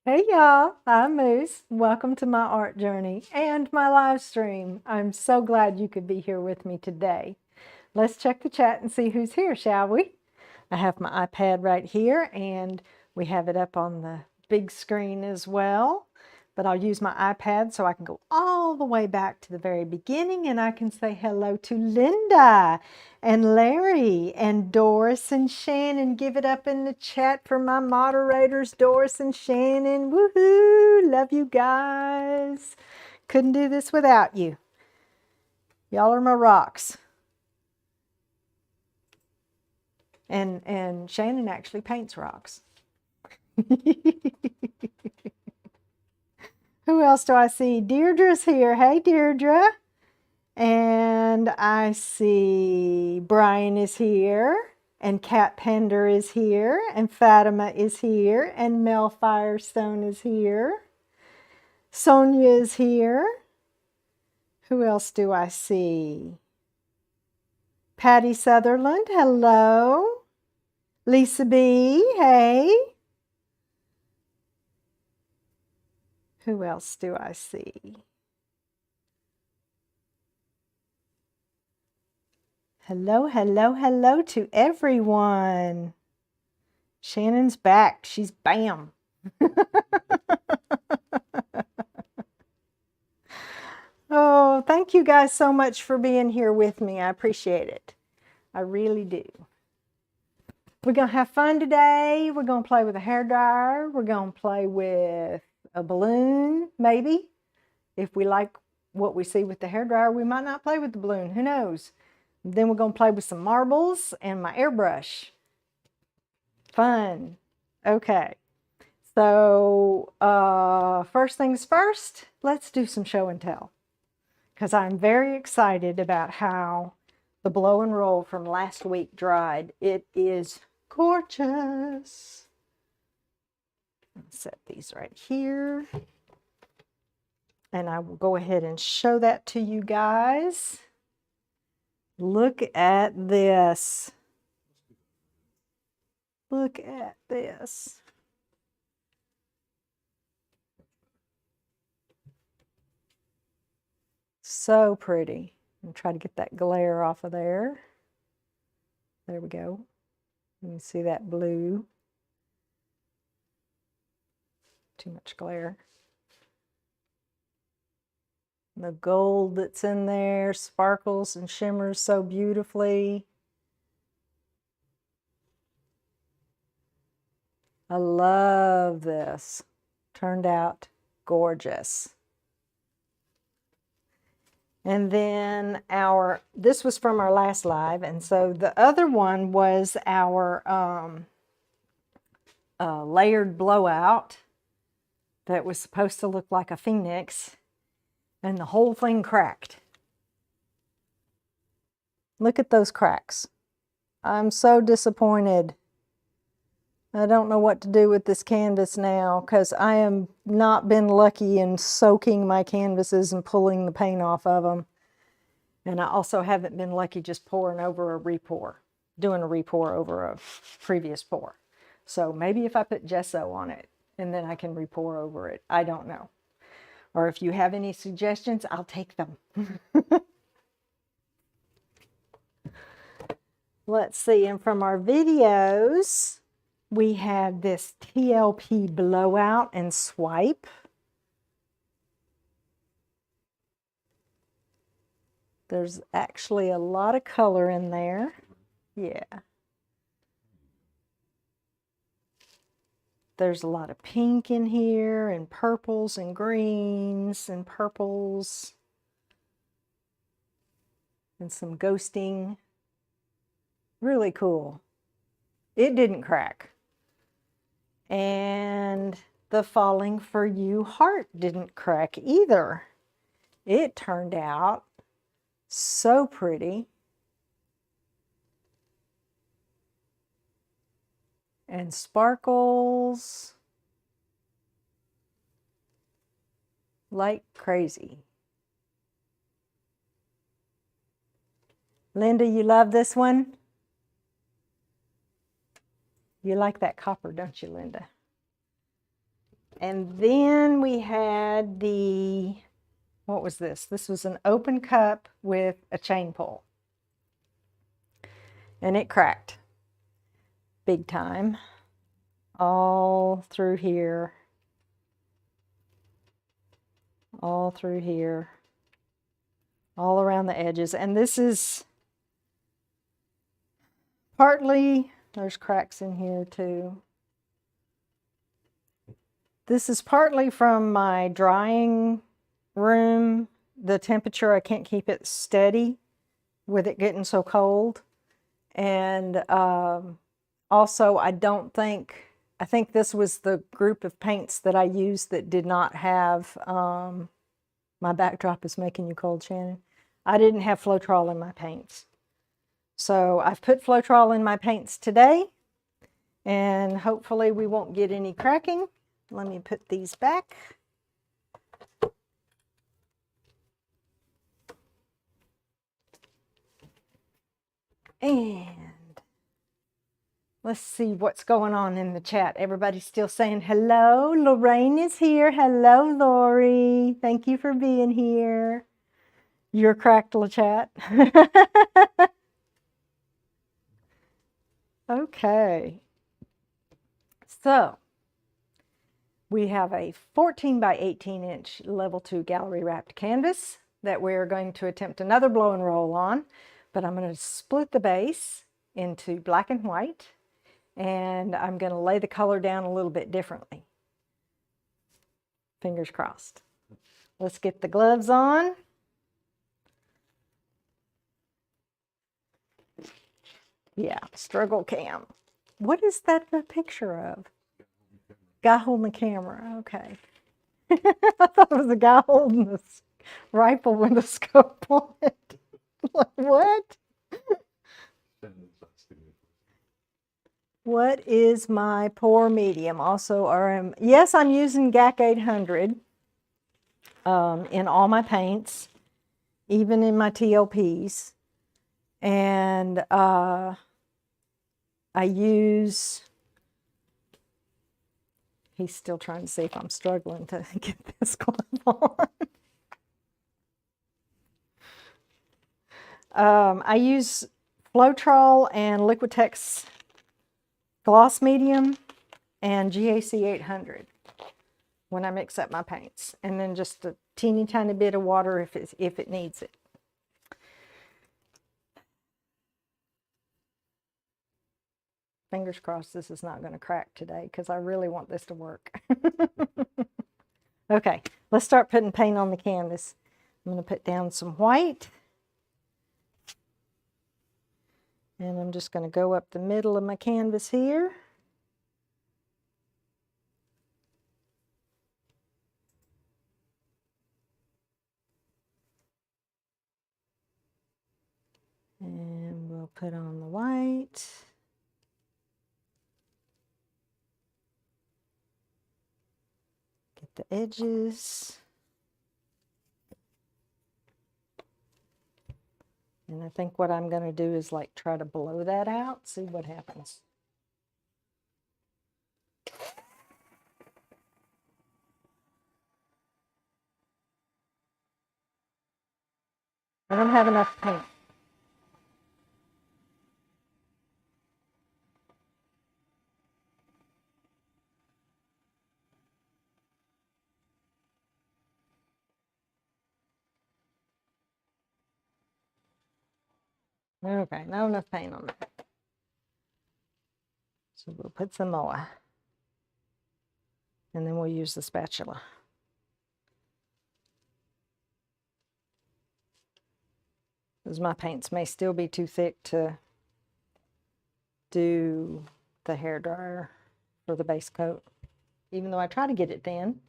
Hey y'all, I'm Moose. Welcome to my art journey and my live stream. I'm so glad you could be here with me today. Let's check the chat and see who's here, shall we? I have my iPad right here and we have it up on the big screen as well. But I'll use my iPad so I can go all the way back to the very beginning and I can say hello to Linda and Larry and Doris and Shannon. Give it up in the chat for my moderators, Doris and Shannon. Woohoo! Love you guys. Couldn't do this without you. Y'all are my rocks. And Shannon actually paints rocks. Who else do I see? Deirdre's here. Hey, Deirdre. And I see Brian is here. And Kat Pender is here. And Fatima is here. And Mel Firestone is here. Sonia is here. Who else do I see? Patty Sutherland. Hello. Lisa B. Hey. Who else do I see? Hello, hello, hello to everyone. Shannon's back. She's bam. Oh, thank you guys so much for being here with me. I appreciate it. I really do. We're going to have fun today. We're going to play with a hairdryer. We're going to play with a balloon, maybe. If we like what we see with the hairdryer, we might not play with the balloon. Who knows? Then we're going to play with some marbles and my airbrush. Fun. Okay. So first things first, let's do some show and tell. Because I'm very excited about how the blow and roll from last week dried. It is gorgeous. I'll set these right here. And I will go ahead and show that to you guys. Look at this. Look at this. So pretty. I'm trying to get that glare off of there. There we go. You can see that blue. Too much glare. The gold that's in there sparkles and shimmers so beautifully. I love this. Turned out gorgeous. And then this was from our last live, and so the other one was our layered blowout that was supposed to look like a phoenix, and the whole thing cracked. Look at those cracks. I'm so disappointed. I don't know what to do with this canvas now because I have not been lucky in soaking my canvases and pulling the paint off of them. And I also haven't been lucky just pouring over a repour, doing a repour over a previous pour. So maybe if I put gesso on it and then I can repour over it. I don't know. Or if you have any suggestions, I'll take them. Let's see, and from our videos, we had this TLP blowout and swipe. There's actually a lot of color in there. Yeah. There's a lot of pink in here and purples and greens and purples. And some ghosting. Really cool. It didn't crack. And the Falling for You heart didn't crack either. It turned out so pretty. And sparkles like crazy. Linda, you love this one? You like that copper, don't you, Linda? And then we had the, what was this? This was an open cup with a chain pull. And it cracked big time all through here, all through here, all around the edges. And this is partly, there's cracks in here too. This is partly from my drying room. The temperature, I can't keep it steady with it getting so cold. And also, I think this was the group of paints that I used that did not have, my backdrop is making you cold, Shannon. I didn't have Floetrol in my paints. So I've put Floetrol in my paints today, and hopefully we won't get any cracking. Let me put these back. And let's see what's going on in the chat. Everybody's still saying hello. Lorraine is here. Hello, Lori. Thank you for being here. You're cracked, chat. Okay. So we have a 14 by 18 inch level 2 gallery wrapped canvas that we're going to attempt another blow and roll on, but I'm going to split the base into black and white, and I'm going to lay the color down a little bit differently. Fingers crossed. Let's get the gloves on. Yeah, struggle cam. What is that a picture of? Guy holding the camera. Okay. I thought it was a guy holding the rifle with a scope on it. Like, what? What is my pour medium? Also RM. Yes, I'm using GAC 800 in all my paints, even in my TLPs. And I use, he's still trying to see if I'm struggling to get this glove on. I use Floetrol and Liquitex Gloss Medium and GAC 800 when I mix up my paints. And then just a teeny tiny bit of water if it needs it. Fingers crossed this is not going to crack today because I really want this to work. Okay, let's start putting paint on the canvas. I'm going to put down some white. And I'm just going to go up the middle of my canvas here. And we'll put on the white. Get the edges. And I think what I'm going to do is like try to blow that out, see what happens. I don't have enough paint. Okay, not enough paint on that. So we'll put some more. And then we'll use the spatula. Because my paints may still be too thick to do the hairdryer for the base coat, even though I try to get it thin.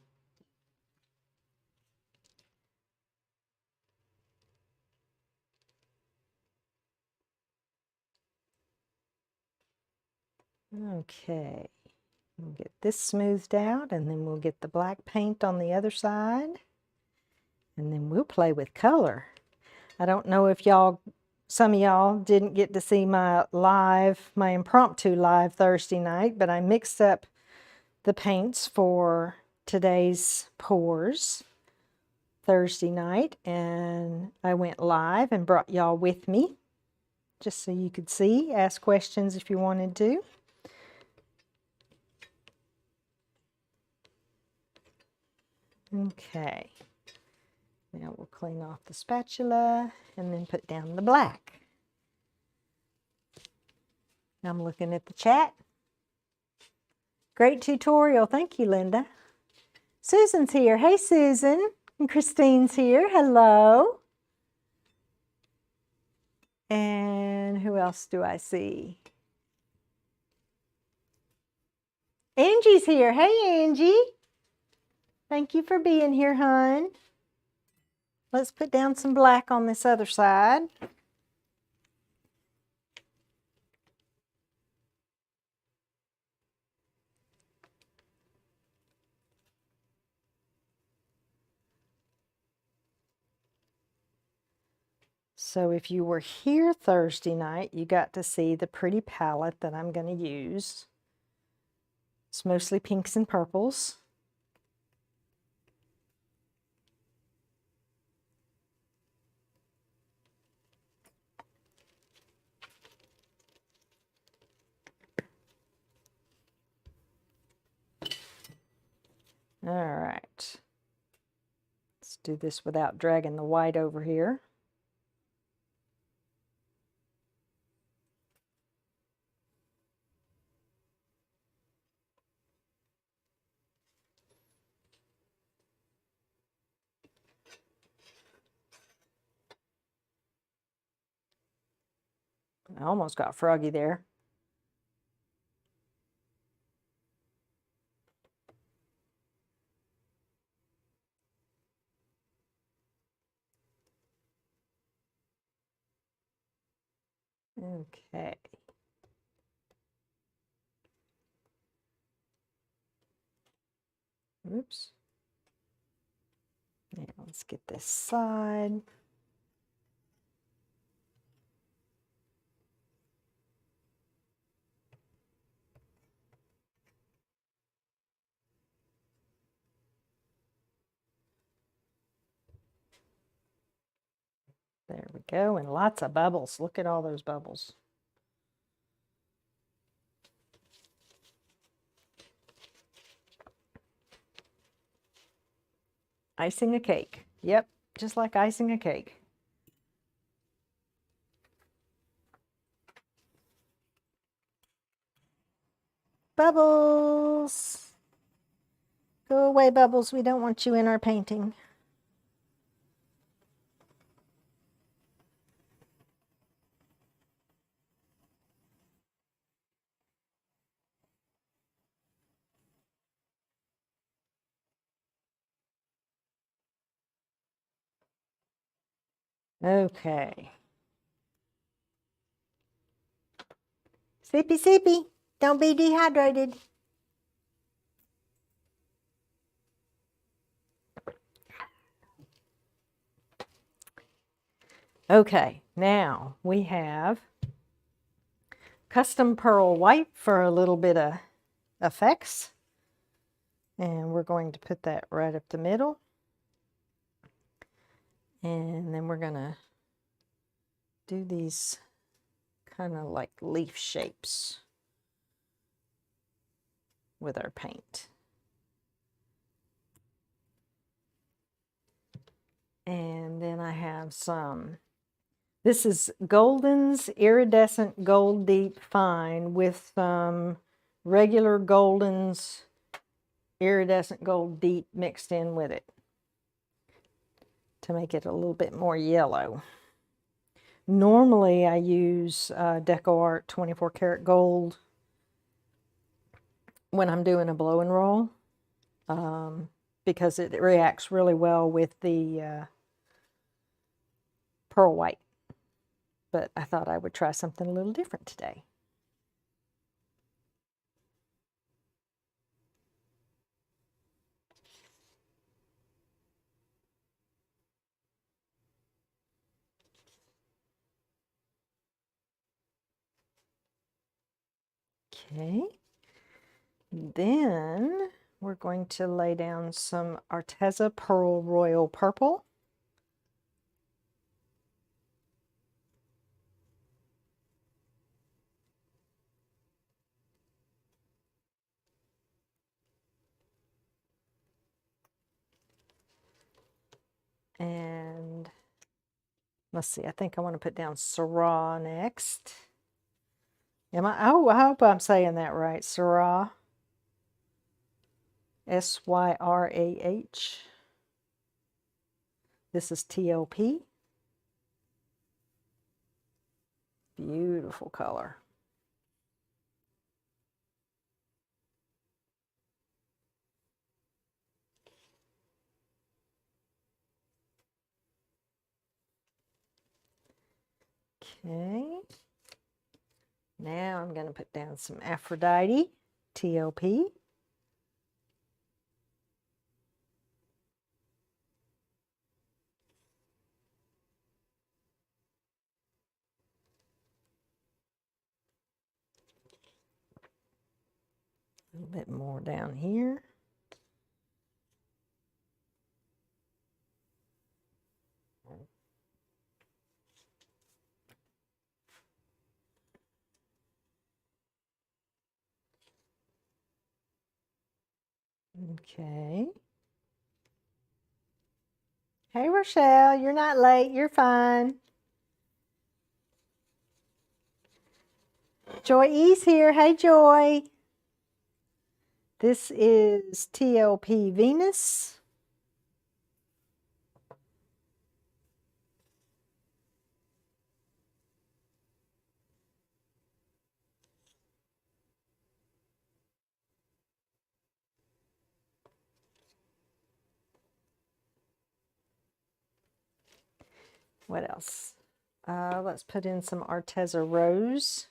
Okay, we'll get this smoothed out, and then we'll get the black paint on the other side, and then we'll play with color. I don't know if some of y'all didn't get to see my impromptu live Thursday night, but I mixed up the paints for today's pours Thursday night, and I went live and brought y'all with me just so you could see, ask questions if you wanted to. Okay, now we'll clean off the spatula and then put down the black. I'm looking at the chat. Great tutorial. Thank you, Linda. Susan's here. Hey, Susan. And Christine's here. Hello. And who else do I see? Angie's here. Hey, Angie. Thank you for being here, hon. Let's put down some black on this other side. So if you were here Thursday night, you got to see the pretty palette that I'm going to use. It's mostly pinks and purples. All right. Let's do this without dragging the white over here. I almost got froggy there. Okay. Oops. Now let's get this side. There we go, and lots of bubbles. Look at all those bubbles. Icing a cake. Yep, just like icing a cake. Bubbles! Go away, Bubbles. We don't want you in our painting. Okay. Sippy, sippy. Don't be dehydrated. Okay, now we have custom pearl white for a little bit of effects. And we're going to put that right up the middle. And then we're going to do these kind of like leaf shapes with our paint. And then I have some, this is Golden's Iridescent Gold Deep Fine with some regular Golden's Iridescent Gold Deep mixed in with it to make it a little bit more yellow. Normally I use Deco Art 24 karat gold when I'm doing a blow and roll because it reacts really well with the pearl white. But I thought I would try something a little different today. Okay, then we're going to lay down some Arteza Pearl Royal Purple. And let's see, I think I want to put down Syrah next. Oh, I hope I'm saying that right. Syrah. S-Y-R-A-H. This is TLP. Beautiful color. Okay. Now I'm going to put down some Aphrodite, TLP. A little bit more down here. Okay. Hey, Rochelle, you're not late. You're fine. Joy E's here. Hey, Joy. This is TLP Venus. What else? Let's put in some Arteza Rose.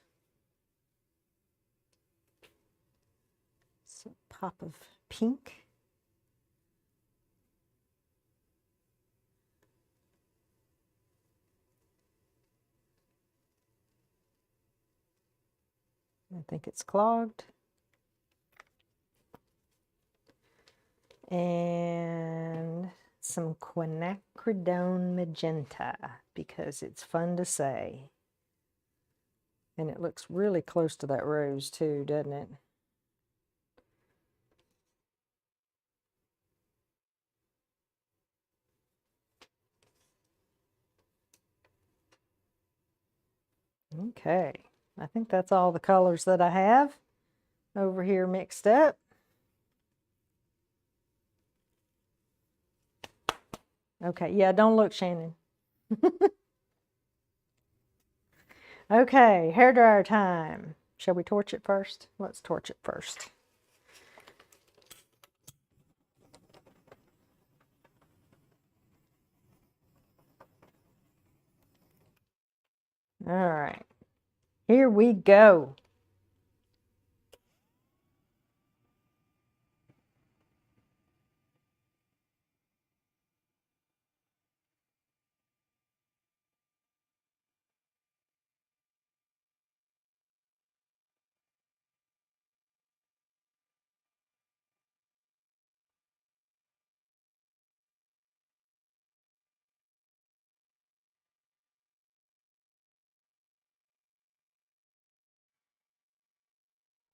Some pop of pink. I think it's clogged. And some quinacridone magenta, because it's fun to say. And it looks really close to that rose too, doesn't it? Okay, I think that's all the colors that I have over here mixed up. Okay, yeah, don't look, Shannon. Okay, hairdryer time. Shall we torch it first? Let's torch it first. All right, here we go.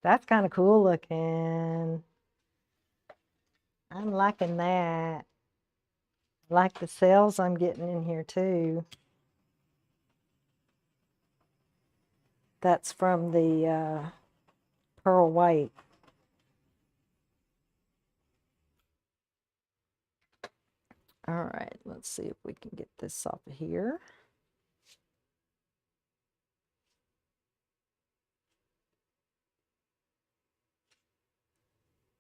That's kind of cool looking. I'm liking that. I like the cells I'm getting in here too. That's from the pearl white. All right, let's see if we can get this off of here.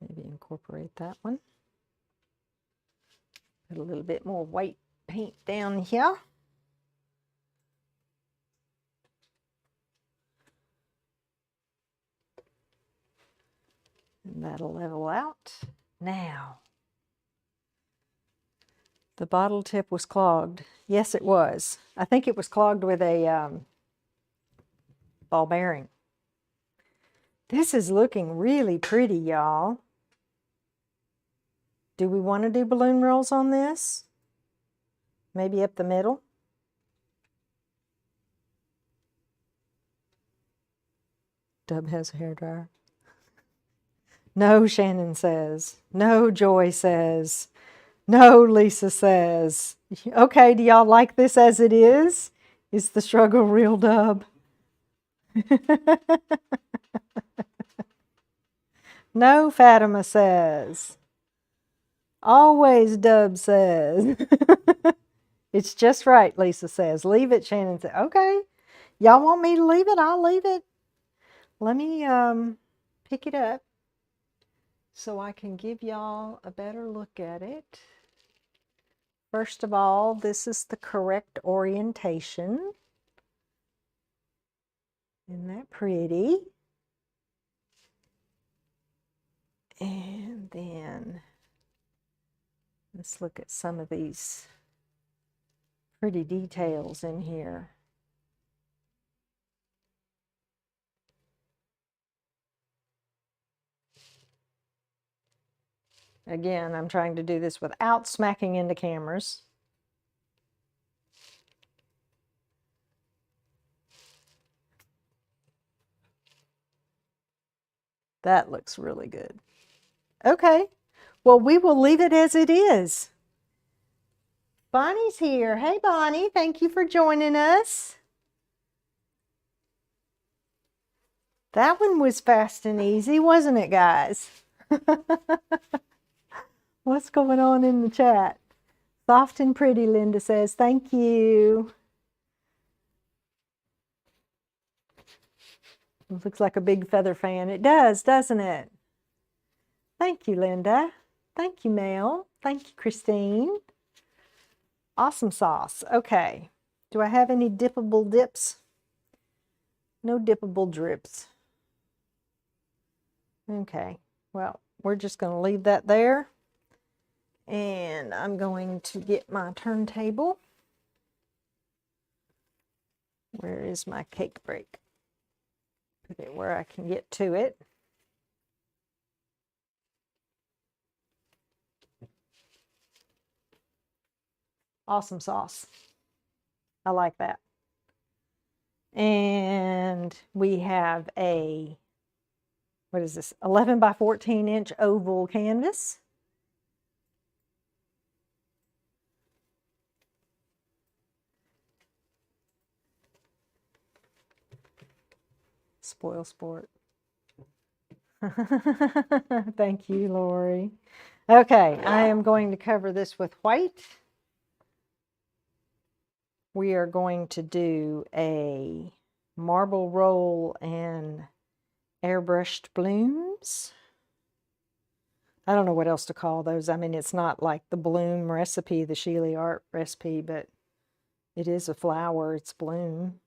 Maybe incorporate that one. Put a little bit more white paint down here. And that'll level out. Now, the bottle tip was clogged. Yes, it was. I think it was clogged with a ball bearing. This is looking really pretty, y'all. Do we want to do balloon rolls on this? Maybe up the middle? Dub has a hairdryer. No, Shannon says. No, Joy says. No, Lisa says. Okay, do y'all like this as it is? Is the struggle real, Dub? No, Fatima says. Always, Dub says. It's just right, Lisa says. Leave it, Shannon says. Okay. Y'all want me to leave it? I'll leave it. Let me pick it up so I can give y'all a better look at it. First of all, this is the correct orientation. Isn't that pretty? And then let's look at some of these pretty details in here. Again, I'm trying to do this without smacking into cameras. That looks really good. Okay, well, we will leave it as it is. Bonnie's here. Hey, Bonnie, thank you for joining us. That one was fast and easy, wasn't it, guys? What's going on in the chat? Soft and pretty, Linda says. Thank you. It looks like a big feather fan. It does, doesn't it? Thank you, Linda. Thank you, Mel. Thank you, Christine. Awesome sauce. Okay. Do I have any dippable dips? No dippable drips. Okay. Well, we're just going to leave that there. And I'm going to get my turntable. Where is my cake break? Put it where I can get to it. Awesome sauce. I like that. And we have a, what is this, 11 by 14 inch oval canvas. Spoil sport. Thank you, Lori. Okay, I am going to cover this with white. We are going to do a marble roll and airbrushed blooms. I don't know what else to call those. I mean, it's not like the bloom recipe, the Sheely art recipe, but it is a flower, it's bloom.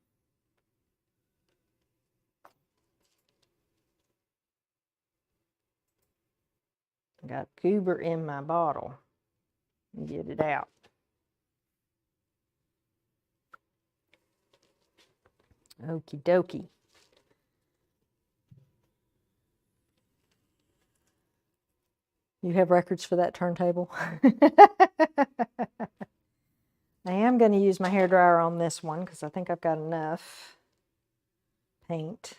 I got goober in my bottle. Get it out. Okie dokie. You have records for that turntable? I am going to use my hairdryer on this one because I think I've got enough paint.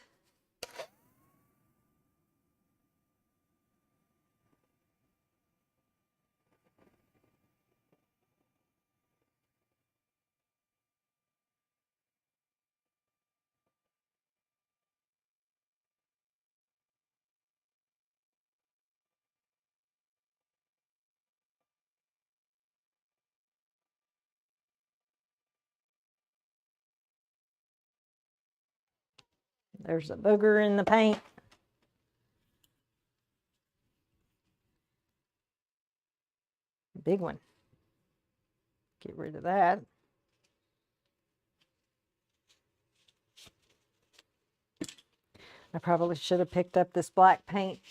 There's a booger in the paint. Big one. Get rid of that. I probably should have picked up this black paint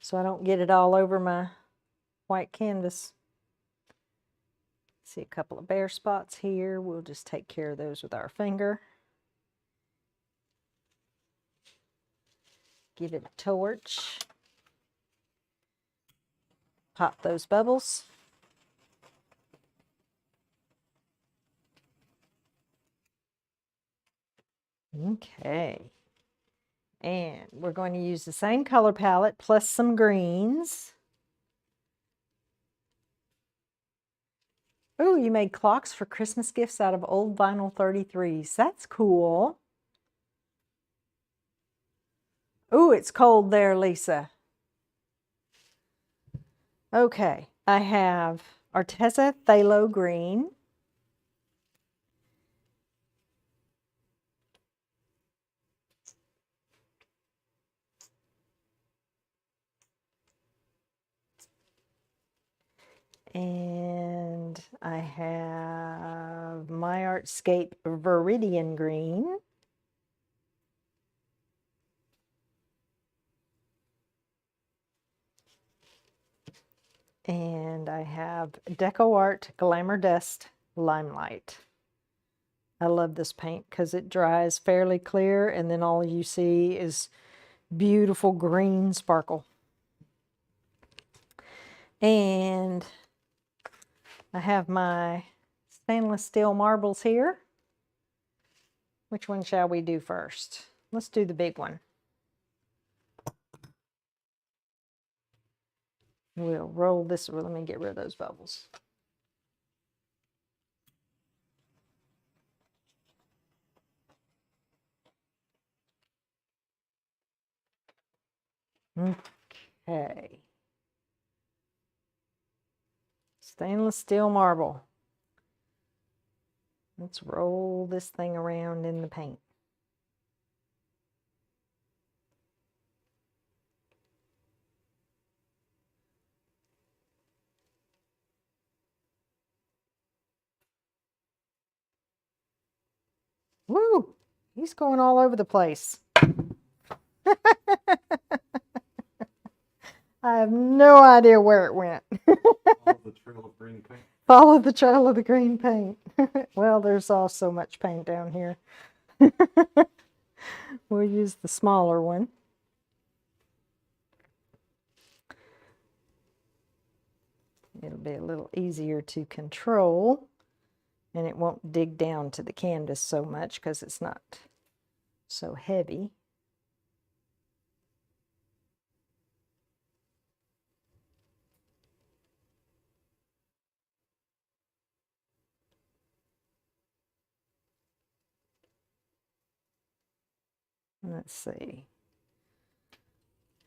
so I don't get it all over my white canvas. See a couple of bare spots here. We'll just take care of those with our finger. Give it a torch. pop those bubbles. Okay. And we're going to use the same color palette plus some greens. Oh, you made clocks for Christmas gifts out of old vinyl 33s. That's cool. Oh, it's cold there, Lisa. Okay, I have Arteza Phthalo Green. And I have My Artscape Viridian Green. And I have DecoArt Glamour Dust Limelight. I love this paint because it dries fairly clear and then all you see is beautiful green sparkle. And I have my stainless steel marbles here. Which one shall we do first? Let's do the big one. We'll roll this. Let me get rid of those bubbles. Okay. Stainless steel marble. Let's roll this thing around in the paint. Woo! He's going all over the place. I have no idea where it went. Follow the trail of green paint. Follow the trail of the green paint. Well, there's also much paint down here. We'll use the smaller one. It'll be a little easier to control, and it won't dig down to the canvas so much because it's not so heavy. Let's see.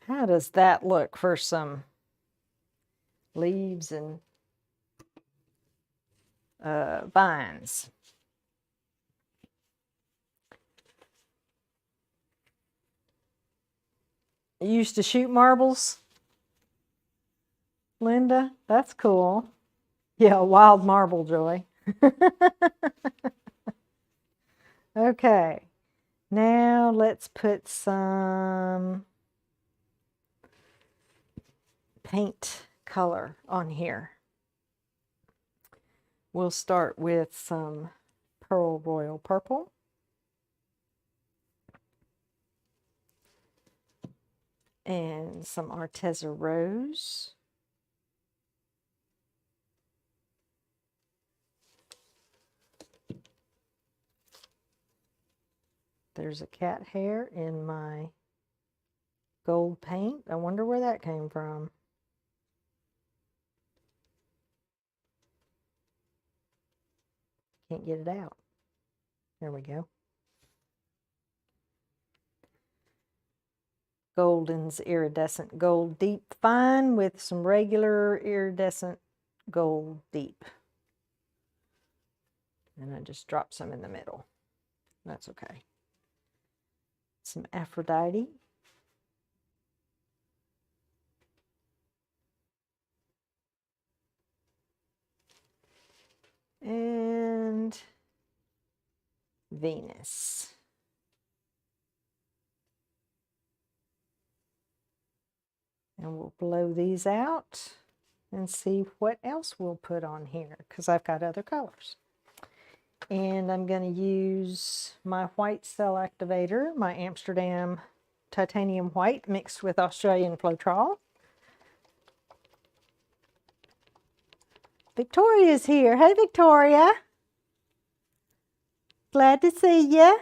How does that look for some leaves and vines? You used to shoot marbles, Linda? That's cool. Yeah, wild marble joy. Okay, now let's put some paint color on here. We'll start with some Pearl Royal Purple. And some Arteza Rose. There's a cat hair in my gold paint. I wonder where that came from. Can't get it out. There we go. Golden's Iridescent Gold Deep Fine with some regular iridescent gold deep. And I just dropped some in the middle. That's okay. Some Aphrodite. And Venus. And we'll blow these out and see what else we'll put on here because I've got other colors. And I'm going to use my white cell activator, my Amsterdam titanium white mixed with Australian Floetrol. Victoria's here. Hey, Victoria. Glad to see you.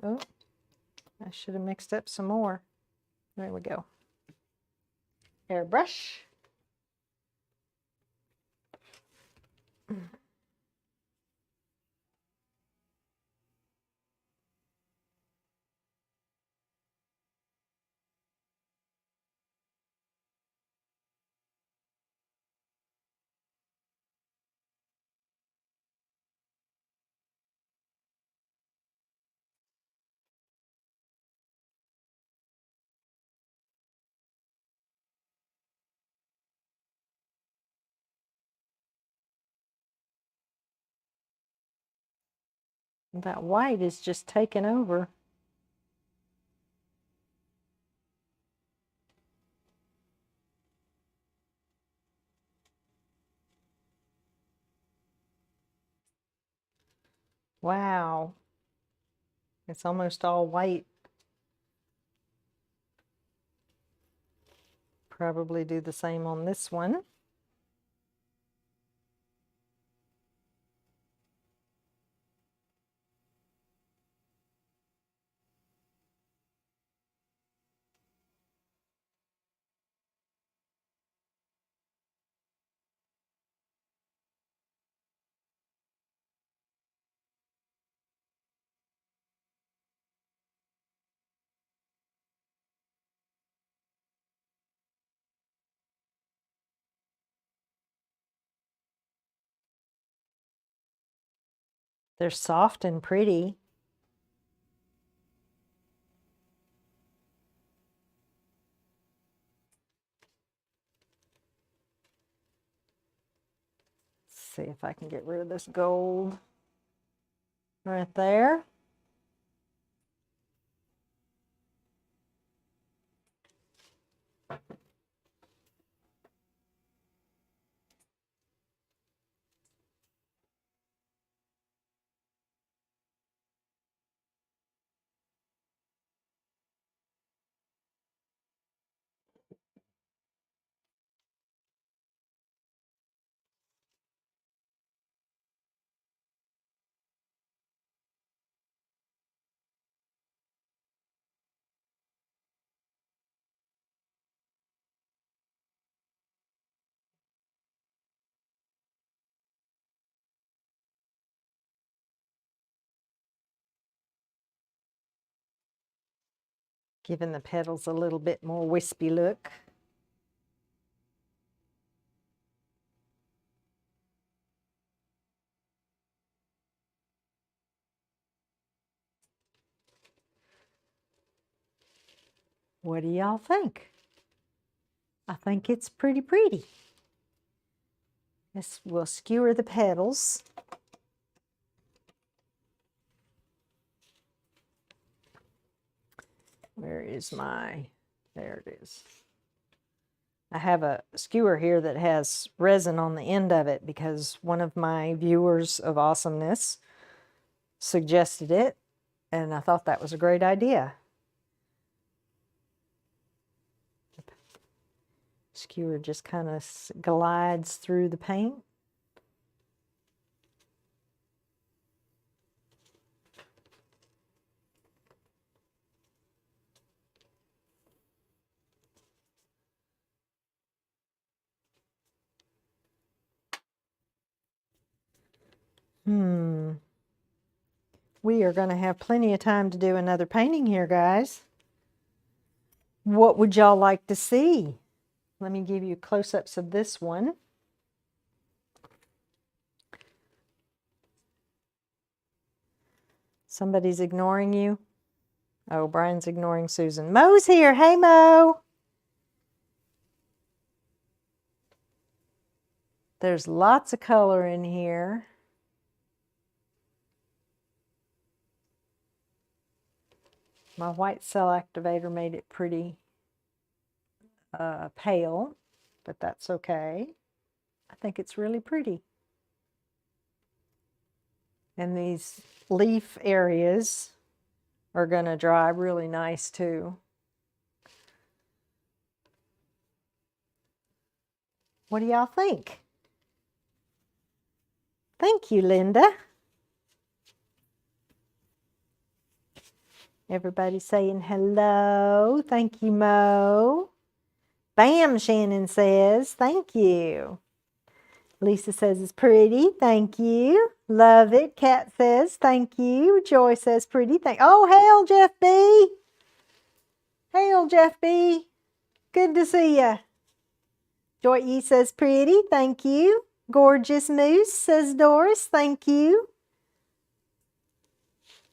Oh, I should have mixed up some more. There we go. Airbrush. That white is just taking over. Wow. It's almost all white. Probably do the same on this one. They're soft and pretty. Let's see if I can get rid of this gold right there. Giving the petals a little bit more wispy look. What do y'all think? I think it's pretty pretty. This will skewer the petals. Where is my, there it is. I have a skewer here that has resin on the end of it because one of my viewers of awesomeness suggested it, and I thought that was a great idea. Skewer just kind of glides through the paint. We are going to have plenty of time to do another painting here, guys. What would y'all like to see? Let me give you close-ups of this one. Somebody's ignoring you. Oh, Brian's ignoring Susan. Mo's here. Hey, Mo. There's lots of color in here. My white cell activator made it pretty pale, but that's okay. I think it's really pretty. And these leaf areas are going to dry really nice too. What do y'all think? Thank you, Linda. Everybody saying hello. Thank you, Mo. Bam, Shannon says. Thank you. Lisa says it's pretty. Thank you. Love it. Kat says thank you. Joy says pretty. Oh, hail, Jeff B. Hail, Jeff B. Good to see ya. Joy E says pretty. Thank you. Gorgeous Moose says Doris. Thank you.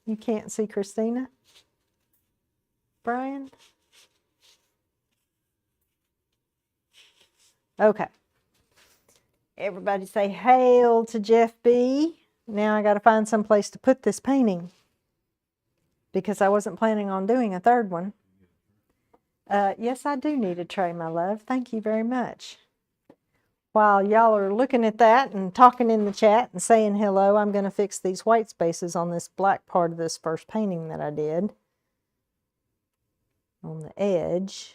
You can't see Christina? Brian? Okay. Everybody say hail to Jeff B. Now I got to find some place to put this painting because I wasn't planning on doing a third one. Yes, I do need a tray, my love. Thank you very much. While y'all are looking at that and talking in the chat and saying hello, I'm going to fix these white spaces on this black part of this first painting that I did on the edge.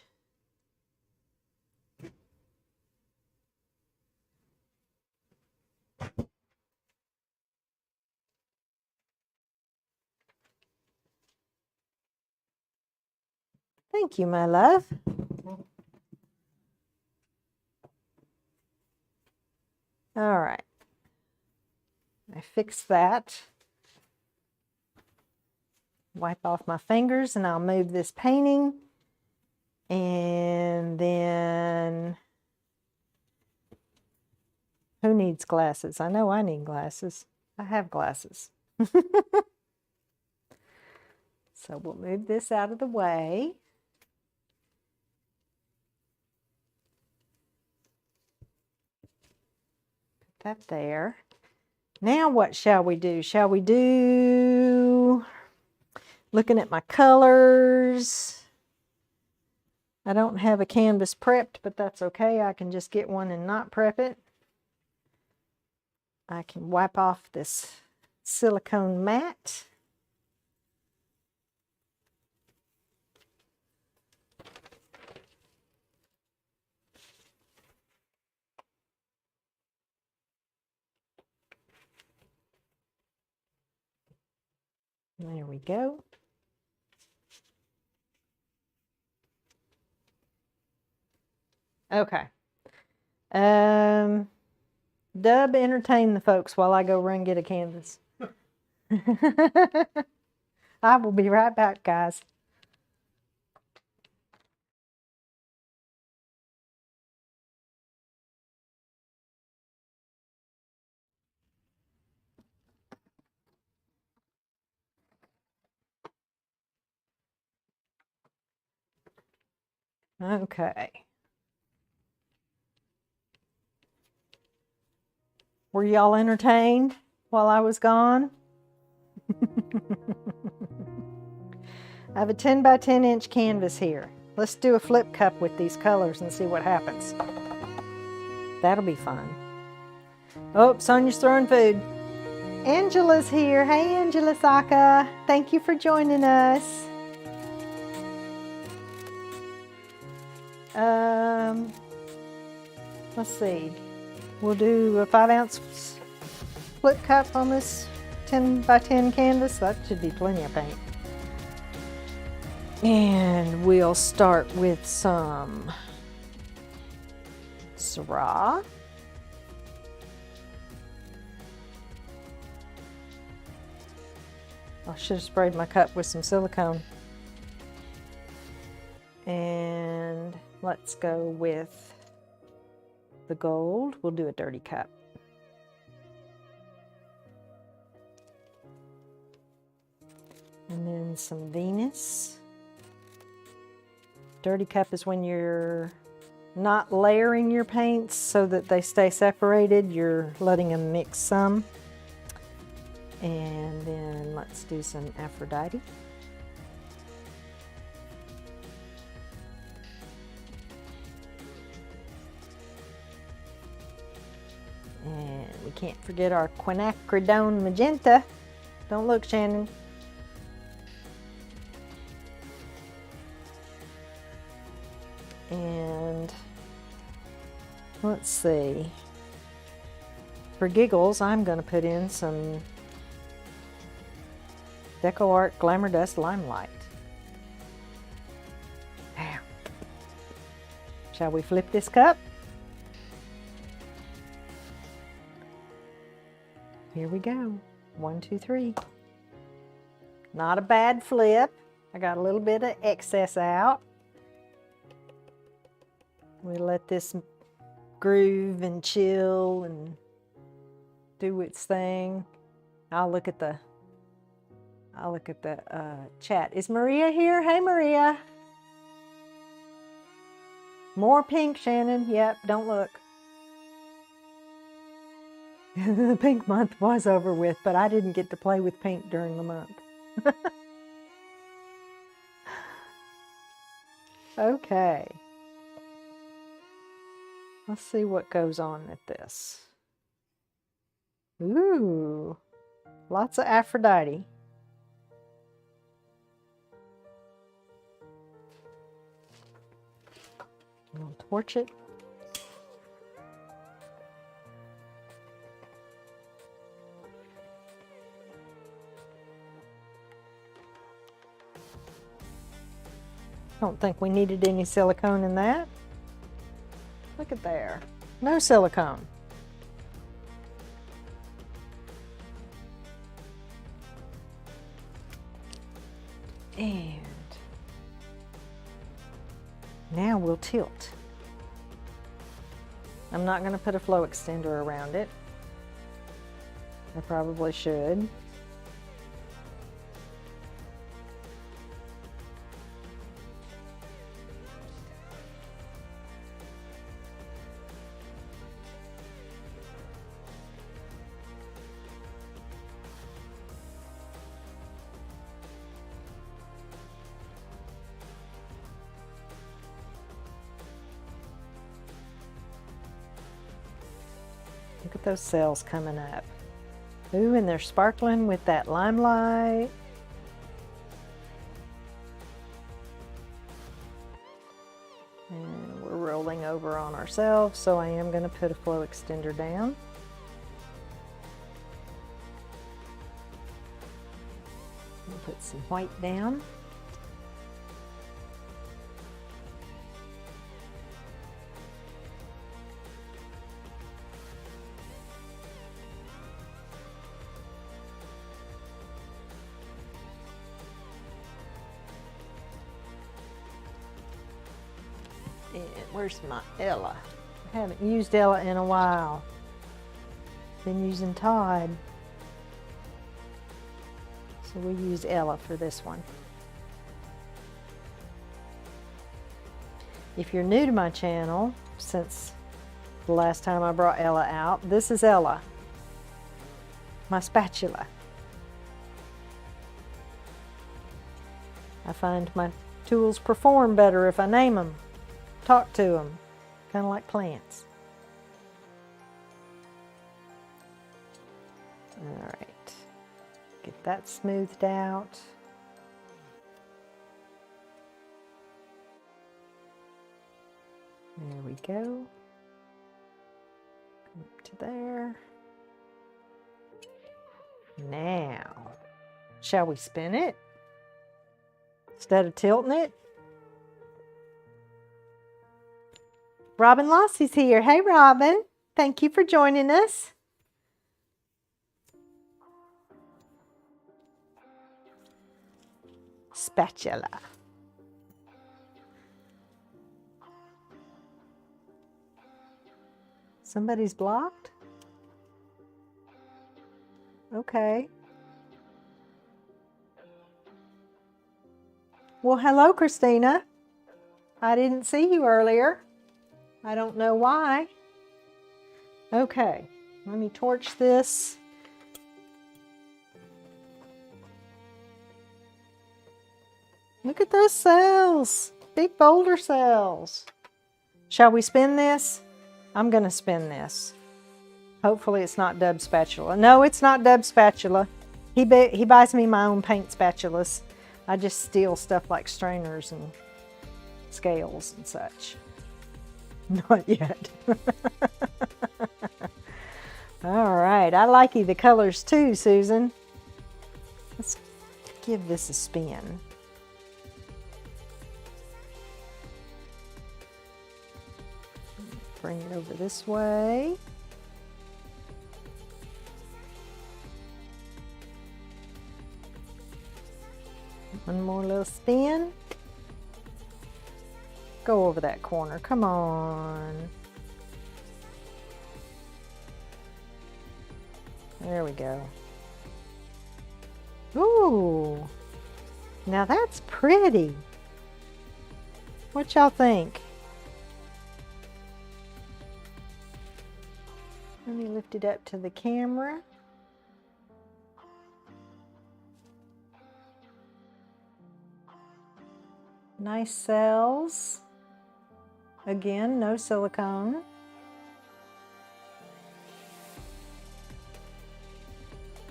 Thank you, my love. All right. I fixed that. Wipe off my fingers and I'll move this painting. And then, who needs glasses? I know I need glasses. I have glasses. So we'll move this out of the way. Put that there. Now what shall we do? Shall we do, looking at my colors. I don't have a canvas prepped, but that's okay. I can just get one and not prep it. I can wipe off this silicone mat. There we go. Okay. Dub, entertain the folks while I go run get a canvas. I will be right back, guys. Okay. Were y'all entertained while I was gone? I have a 10 by 10 inch canvas here. Let's do a flip cup with these colors and see what happens. That'll be fun. Oh, Sonia's throwing food. Angela's here. Hey, Angela Saka. Thank you for joining us. Let's see. We'll do a 5-ounce flip cup on this 10 by 10 canvas. That should be plenty of paint. And we'll start with some Syrah. I should have sprayed my cup with some silicone. And let's go with the gold. We'll do a dirty cup. And then some Venus. Dirty cup is when you're not layering your paints so that they stay separated. You're letting them mix some. And then let's do some Aphrodite. And we can't forget our quinacridone magenta. Don't look, Shannon. And let's see. For giggles, I'm going to put in some Deco Art Glamour Dust Limelight. Now, shall we flip this cup? Here we go. 1, 2, 3. Not a bad flip. I got a little bit of excess out. We let this groove and chill and do its thing. I'll look at the chat. Is Maria here? Hey, Maria. More pink, Shannon. Yep, don't look. The pink month was over with, but I didn't get to play with pink during the month. Okay. Let's see what goes on at this. Ooh, lots of Aphrodite. I'll torch it. Don't think we needed any silicone in that. Look at there. No silicone. And now we'll tilt. I'm not going to put a flow extender around it. I probably should. Look at those cells coming up. Ooh, and they're sparkling with that limelight. And we're rolling over on ourselves, so I am going to put a flow extender down. We'll put some white down. And where's my Ella? I haven't used Ella in a while. Been using Todd. So we use Ella for this one. If you're new to my channel, since the last time I brought Ella out, this is Ella, my spatula. I find my tools perform better if I name them. Talk to them, kind of like plants. All right, get that smoothed out. There we go. Come up to there. Now, shall we spin it instead of tilting it? Robin Lossie's here. Hey, Robin. Thank you for joining us. Spatula. Somebody's blocked? Okay. Well, hello, Christina. I didn't see you earlier. I don't know why. Okay, let me torch this. Look at those cells, big boulder cells. Shall we spin this? I'm gonna spin this. Hopefully it's not Dub spatula. No, it's not Dub spatula. He buys me my own paint spatulas. I just steal stuff like strainers and scales and such. Not yet. All right, I like the colors too, Susan. Let's give this a spin. Bring it over this way. One more little spin. Go over that corner, come on. There we go. Ooh, now that's pretty. What y'all think? Let me lift it up to the camera. Nice cells. Again, no silicone.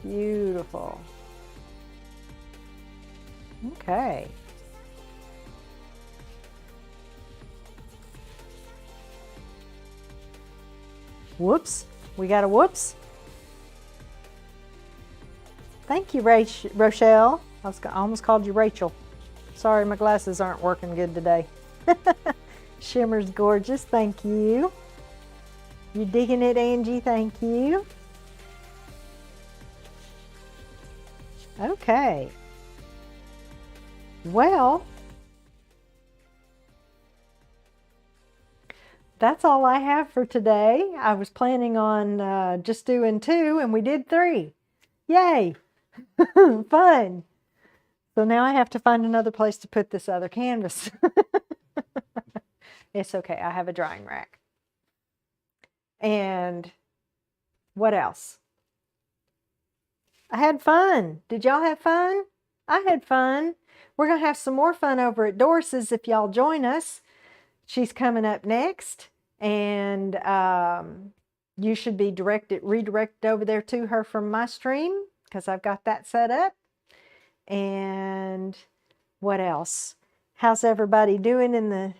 Beautiful. Okay. Whoops. We got a whoops. Thank you, Rochelle. I almost called you Rachel. Sorry, my glasses aren't working good today. Shimmer's gorgeous. Thank you. You digging it, Angie? Thank you. Okay. Well, that's all I have for today. I was planning on just doing 2, and we did 3. Yay! Fun! So now I have to find another place to put this other canvas. It's okay, I have a drying rack. And what else? I had fun. Did y'all have fun? I had fun. We're going to have some more fun over at Doris's if y'all join us. She's coming up next, and you should be redirected over there to her from my stream because I've got that set up. And what else? How's everybody doing in the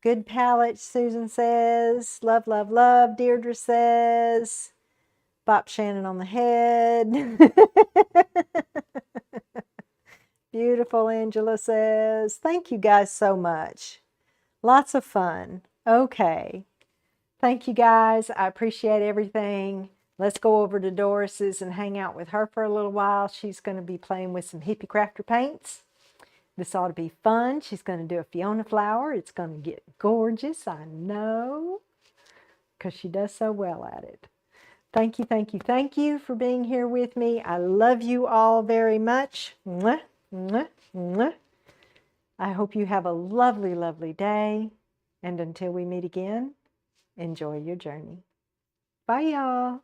good palette? Susan says. Love, love, love. Deirdre says. Bop Shannon on the head. Beautiful, Angela says. Thank you guys so much. Lots of fun. Okay. Thank you guys. I appreciate everything. Let's go over to Doris's and hang out with her for a little while. She's going to be playing with some Hippie Crafter paints. This ought to be fun. She's going to do a Fiona flower. It's going to get gorgeous, I know, because she does so well at it. Thank you, thank you, thank you for being here with me. I love you all very much. Mwah, mwah, mwah. I hope you have a lovely, lovely day. And until we meet again, enjoy your journey. Bye, y'all.